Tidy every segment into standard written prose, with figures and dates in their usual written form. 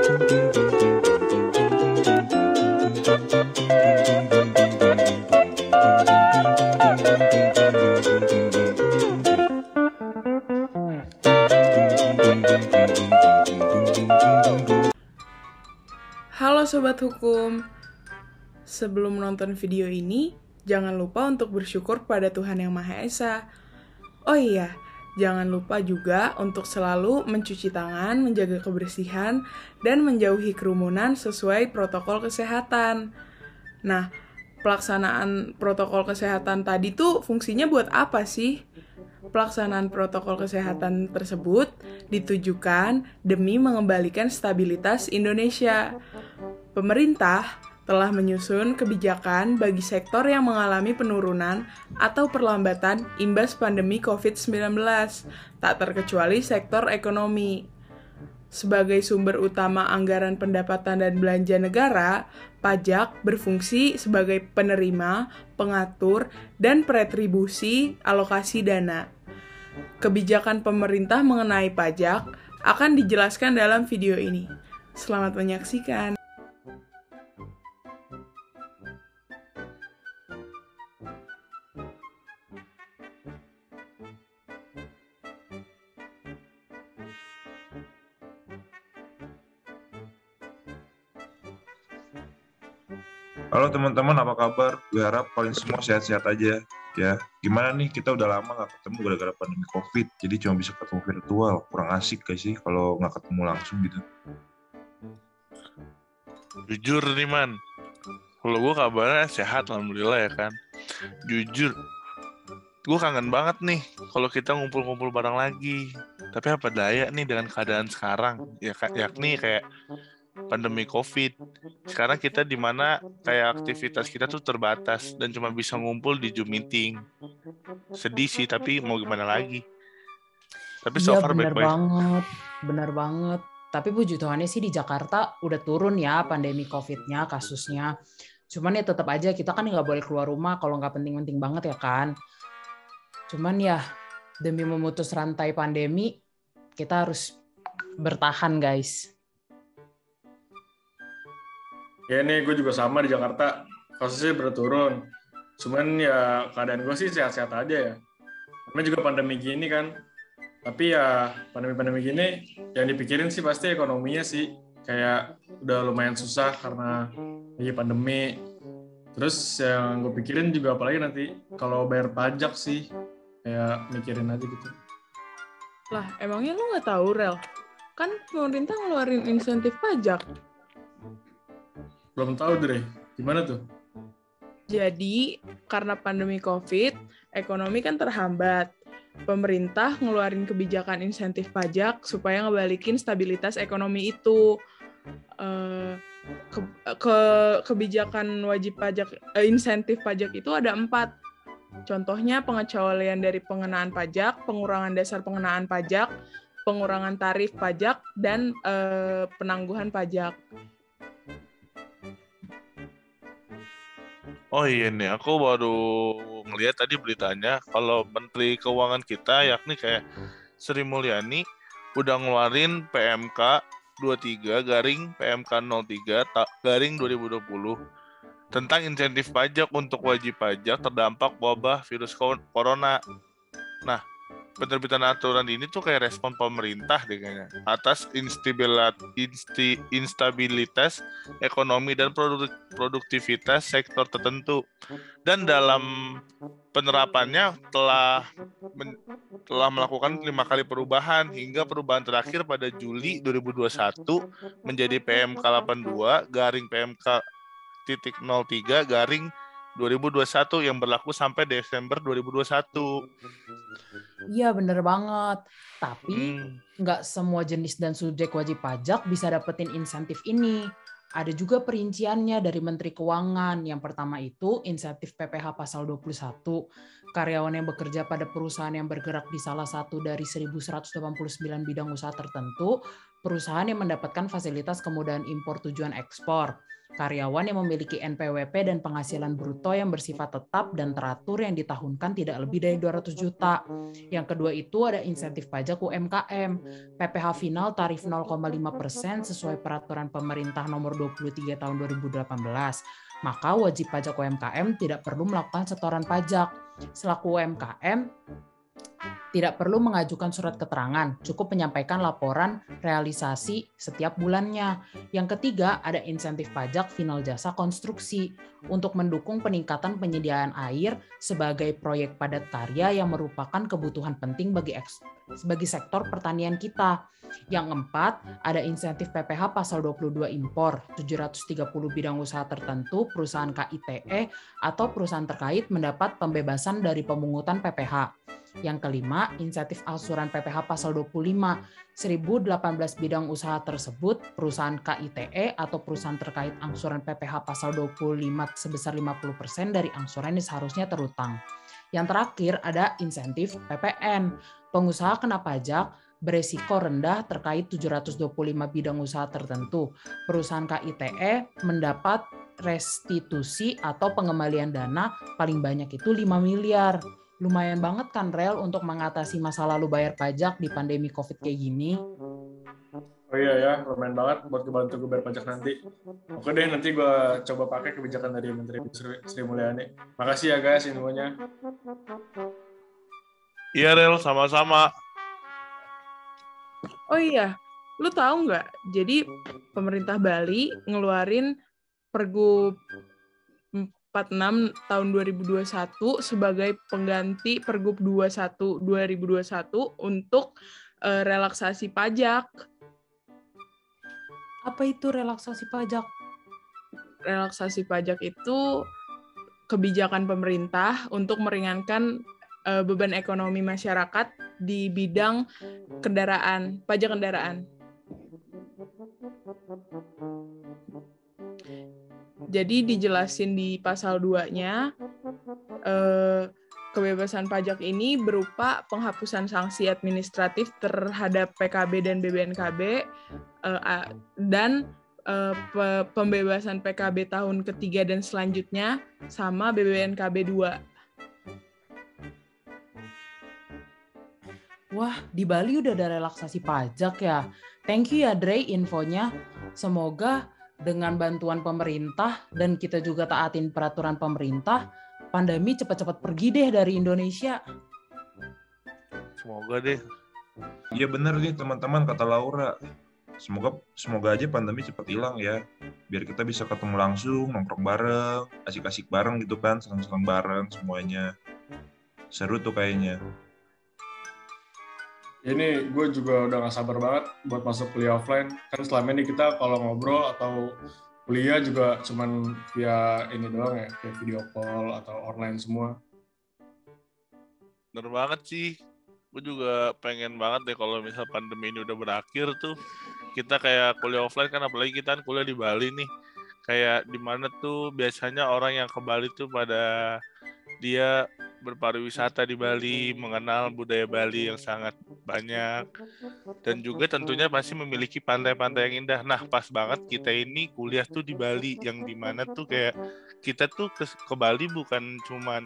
Halo Sobat Hukum, sebelum menonton video ini, jangan lupa untuk bersyukur pada Tuhan Yang Maha Esa. Oh iya, jangan lupa juga untuk selalu mencuci tangan, menjaga kebersihan, dan menjauhi kerumunan sesuai protokol kesehatan. Nah, pelaksanaan protokol kesehatan tadi tuh fungsinya buat apa sih? Pelaksanaan protokol kesehatan tersebut ditujukan demi mengembalikan stabilitas Indonesia. Pemerintah telah menyusun kebijakan bagi sektor yang mengalami penurunan atau perlambatan imbas pandemi COVID-19, tak terkecuali sektor ekonomi. Sebagai sumber utama anggaran pendapatan dan belanja negara, pajak berfungsi sebagai penerima, pengatur, dan peretribusi alokasi dana. Kebijakan pemerintah mengenai pajak akan dijelaskan dalam video ini. Selamat menyaksikan. Halo teman-teman, apa kabar? Gue harap kalian semua sehat-sehat aja. Ya, gimana nih? Kita udah lama nggak ketemu gara-gara pandemi COVID. Jadi cuma bisa ketemu virtual. Kurang asik gak sih kalau nggak ketemu langsung gitu? Jujur nih Man, kalau gue kabarnya sehat alhamdulillah ya kan. Jujur, gue kangen banget nih kalau kita ngumpul-ngumpul bareng lagi. Tapi apa daya nih dengan keadaan sekarang, yakni kayak pandemi COVID. Sekarang kita di mana kayak aktivitas kita tuh terbatas dan cuma bisa ngumpul di Zoom meeting. Sedih sih, tapi mau gimana lagi. Tapi so far baik-baik. Bener banget. Tapi puji Tuhannya sih di Jakarta udah turun ya pandemi COVID-nya, kasusnya. Cuman ya tetap aja kita kan nggak boleh keluar rumah kalau nggak penting-penting banget ya kan. Cuman ya demi memutus rantai pandemi, kita harus bertahan guys. Ya nih gue juga sama di Jakarta, kasusnya berturun. Cuman ya keadaan gue sih sehat-sehat aja ya. Karena juga pandemi gini kan. Tapi ya pandemi-pandemi gini yang dipikirin sih pasti ekonominya sih. Kayak udah lumayan susah karena lagi pandemi. Terus yang gue pikirin juga apalagi nanti kalau bayar pajak sih. Kayak mikirin aja gitu. Lah, emangnya lu nggak tahu, Rel? Kan pemerintah ngeluarin insentif pajak. Belum tahu Dre, gimana tuh? Jadi, karena pandemi COVID, ekonomi kan terhambat. Pemerintah ngeluarin kebijakan insentif pajak supaya ngebalikin stabilitas ekonomi itu. Kebijakan wajib pajak, insentif pajak itu ada 4. Contohnya pengecualian dari pengenaan pajak, pengurangan dasar pengenaan pajak, pengurangan tarif pajak, dan penangguhan pajak. Oh iya nih, aku baru ngeliat tadi beritanya kalau Menteri Keuangan kita yakni kayak Sri Mulyani udah ngeluarin PMK 23 garing PMK 03 garing 2020 tentang insentif pajak untuk wajib pajak terdampak wabah virus corona. Nah, penerbitan aturan ini tuh kayak respon pemerintah deh kayaknya atas instabilitas ekonomi dan produktivitas sektor tertentu. Dan dalam penerapannya telah melakukan 5 kali perubahan hingga perubahan terakhir pada Juli 2021 menjadi PMK 82 garing PMK 03 garing 2021 yang berlaku sampai Desember 2021. Iya bener banget. Tapi nggak semua jenis dan subjek wajib pajak bisa dapetin insentif ini. Ada juga perinciannya dari Menteri Keuangan. Yang pertama itu insentif PPh pasal 21. Karyawan yang bekerja pada perusahaan yang bergerak di salah satu dari 1.189 bidang usaha tertentu perusahaan yang mendapatkan fasilitas kemudahan impor tujuan ekspor, karyawan yang memiliki NPWP dan penghasilan bruto yang bersifat tetap dan teratur yang ditahunkan tidak lebih dari 200 juta. Yang kedua itu ada insentif pajak UMKM. PPh final tarif 0,5% sesuai peraturan pemerintah nomor 23 tahun 2018. Maka wajib pajak UMKM tidak perlu melakukan setoran pajak. Selaku UMKM, tidak perlu mengajukan surat keterangan, cukup menyampaikan laporan realisasi setiap bulannya. Yang ketiga, ada insentif pajak final jasa konstruksi untuk mendukung peningkatan penyediaan air sebagai proyek padat karya yang merupakan kebutuhan penting bagi sektor pertanian kita. Yang keempat, ada insentif PPh pasal 22 impor, 730 bidang usaha tertentu, perusahaan KITE atau perusahaan terkait mendapat pembebasan dari pemungutan PPh. Yang kelima, insentif angsuran PPh pasal 25, 1018 bidang usaha tersebut, perusahaan KITE atau perusahaan terkait angsuran PPh pasal 25 sebesar 50% dari angsuran yang seharusnya terutang. Yang terakhir ada insentif PPN. Pengusaha kena pajak beresiko rendah terkait 725 bidang usaha tertentu. Perusahaan KITE mendapat restitusi atau pengembalian dana paling banyak itu 5 miliar. Lumayan banget kan, Rel, untuk mengatasi masa lalu bayar pajak di pandemi COVID kayak gini. Oh iya ya, lumayan banget buat kebantu gue bayar pajak nanti. Oke deh, nanti gue coba pakai kebijakan dari Menteri Sri Mulyani. Makasih ya guys infonya. Iya Rel, sama-sama. Oh iya, lu tahu nggak? Jadi pemerintah Bali ngeluarin Pergub 46 tahun 2021 sebagai pengganti Pergub 21 2021 untuk relaksasi pajak. Apa itu relaksasi pajak? Relaksasi pajak itu kebijakan pemerintah untuk meringankan beban ekonomi masyarakat di bidang kendaraan, pajak kendaraan. Jadi dijelasin di pasal 2-nya, kebebasan pajak ini berupa penghapusan sanksi administratif terhadap PKB dan BBNKB, dan pembebasan PKB tahun ketiga dan selanjutnya, sama BBNKB 2. Wah, di Bali udah ada relaksasi pajak ya. Thank you ya Dre infonya. Semoga dengan bantuan pemerintah dan kita juga taatin peraturan pemerintah, pandemi cepat-cepat pergi deh dari Indonesia. Semoga deh. Iya bener nih teman-teman kata Laura. Semoga aja pandemi cepat hilang ya. Biar kita bisa ketemu langsung, nongkrong bareng, asik-asik bareng gitu kan, senang-senang bareng semuanya. Seru tuh kayaknya. Ini gue juga udah gak sabar banget buat masuk kuliah offline. Kan selama ini kita kalau ngobrol atau kuliah juga cuman via ini doang ya, kayak video call atau online semua. Bener banget sih. Gue juga pengen banget deh kalau misal pandemi ini udah berakhir tuh. Kita kayak kuliah offline kan, apalagi kita kan kuliah di Bali nih. Kayak di mana tuh biasanya orang yang ke Bali tuh pada dia berpariwisata di Bali, mengenal budaya Bali yang sangat banyak, dan juga tentunya pasti memiliki pantai-pantai yang indah. Nah, pas banget kita ini kuliah tuh di Bali, yang dimana tuh kayak kita tuh ke Bali bukan cuman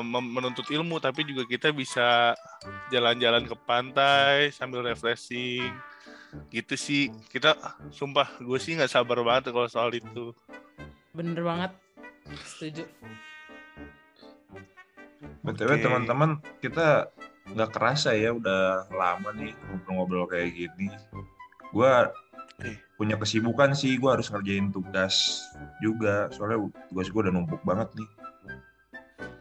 menuntut ilmu, tapi juga kita bisa jalan-jalan ke pantai sambil refreshing gitu sih. Kita sumpah gue sih nggak sabar banget kalau soal itu. Bener banget, setuju. BTW teman-teman, kita nggak kerasa ya udah lama nih ngobrol-ngobrol kayak gini. Gue punya kesibukan sih, gue harus ngerjain tugas juga, soalnya tugas gue udah numpuk banget nih.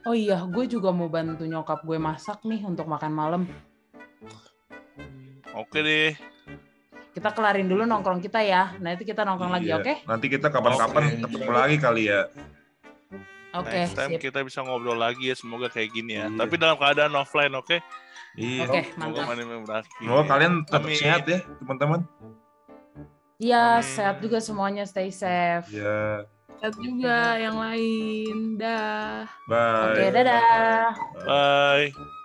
Oh iya, gue juga mau bantu nyokap gue masak nih untuk makan malam. Oke deh. Kita kelarin dulu nongkrong kita ya. Nanti kita nongkrong lagi, oke? Nanti kita kapan-kapan ketemu lagi kali ya. Oke, Next time sip. kita bisa ngobrol lagi ya, semoga kayak gini ya. Tapi dalam keadaan offline, oke? Iya. Oke, Semoga mantap. pandemi berakhir. Semoga kalian tetap Amin. sehat ya, teman-teman. Iya, Amin. sehat juga semuanya, stay safe. Ya, Lihat juga yang lain. Dah. bye. Oke, dadah. Bye.